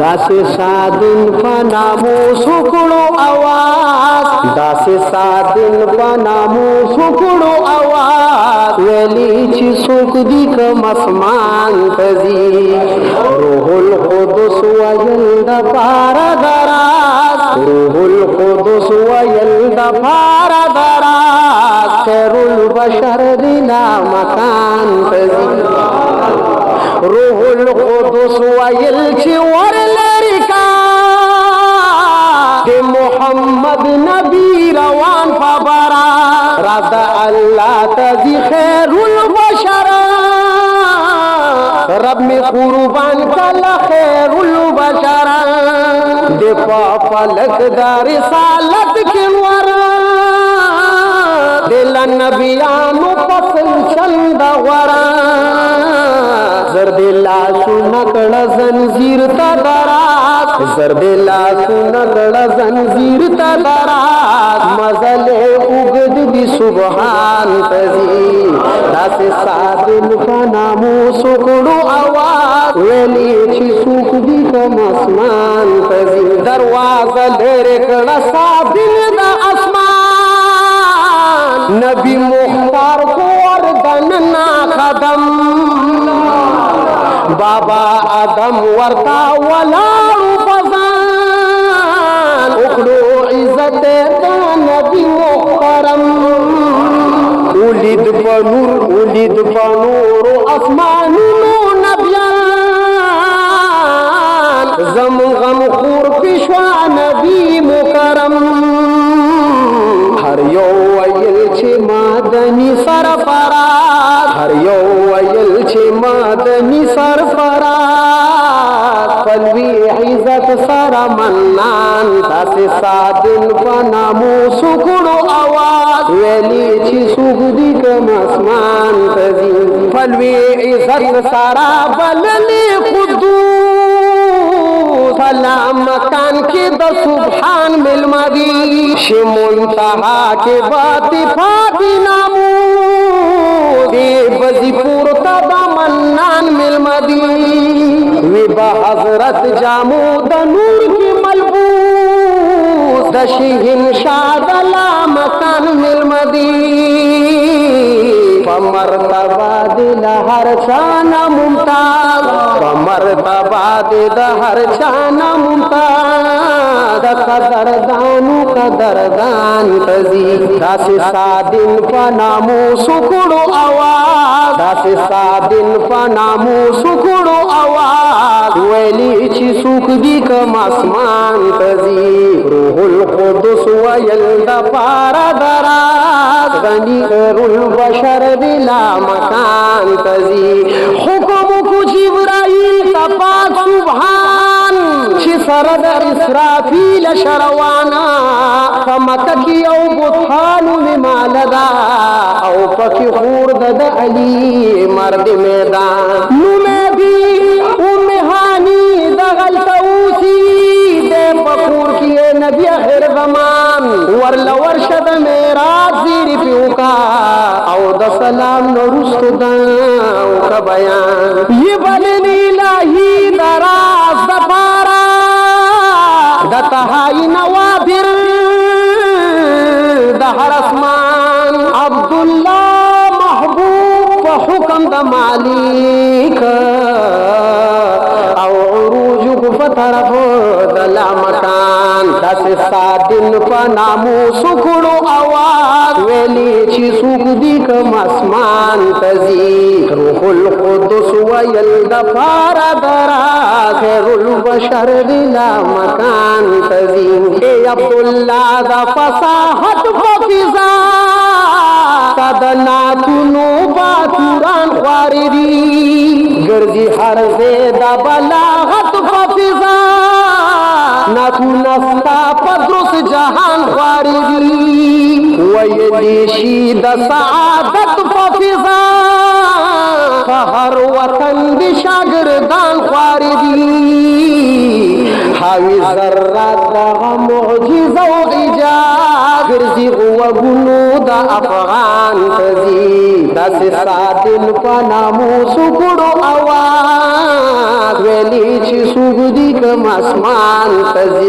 داسې سادن په ناموس وکړو اواز داسې سادن په ناموس وکړو اواز ویلي چې څوک دي کوم اسمان ته ځي روح القدس ویل د پاره دراز روح القدس ویل د پاره دراز خیر البشر دی لا مکان ته ځي روح القدس ویل چې ورلری کا د محمد نبی روان فبرا رضا الله تزي خیر البشر رب می قربان کلا خیر البشر د فلک د رسالت کې ور دل نبیانو فصل چند غورا زردلا سنکڑ زنزیر تا دراز زردلا سنکڑ زنزیر تا دراز مزل اگد بی سبحان تزی داس سادن فنامو سکڑو آواز ویلی چی سوک دی کم اسمان تزی دروازه لرکڑ سادن دا اسمان نبی مختار کو وردننا خدم بابا آدم ورتا ولارو بزان اخلو عزت دا نبی محترم اولید پنور اسمانونو نبیان زم غم خور پیشوا نبی مکرم هر یو ویل چې مادنی سرفراز هر یو ویل چې مادنی سرفراز فلوی عزت سر منان داسې سادن په ناموس وکړو اواز ویلي چې څوک دي کوم اسمان ته ځي فلوی عزت سر بللی قدوس سلام مکان کې د سبحان ملمدی شی منتها کې باتی فاتی نامو دی بزی پورتا دا منان ملمدی وی با حضرت جامو د نور کې ملبوس د شیهن شاد لا مکان ملمدی فمرتبہ دل ہر چانا ممتاز فمرتبہ دل ہر چانا ممتاز قدردانو قدردان تزی داس سادن پنامو سکڑو آواز داس سادن پنامو سکڑو آواز ویلی چی سوک دی کم اسمان تزی روح القدس ویل دا پارا دراز غنی خیر البشر بلا مکان تزی حکم کو جبرائیل تپاک سبحان چی سرد اسرافیل شروانا فمککی او بطحانو ممالدا او پکی خورد دا علی مرد میدان نمیدی امہانی دا غلطوسی دے پکور کیے نبی اخر زمان ورلور شد میرات زیر پیوکا او دا سلام نرست دا او کا بیان یہ بلنی الہی دراز دا پارا دا تہائی نوادر دا ہر اسمان عبداللہ محبوب و حکم دا مالک او عروج کو فترف دلا مکان دس سادن پنامو سکڑو آواز ویلی چی سوک دی کم اسمان تزی روح القدس ویل دفار درا خیر البشر دلا مکان تزی اے عبداللہ دا فصاحت فقضا صدناتنو باتوران خواردی گردی ہر زیدہ بلاغت فقضا ناتو نستا پدرس جہان خواردی ویلی شید سعادت فقضا فہر وطن دی شاگردان خواردی حاوی ذرات دا معجزہ و عجاب گرزی غوگنو دا افغان تزی داسې ساتل په ناموسو کړو اواز ویلي چې څوک دي کوم اسمان ته ځي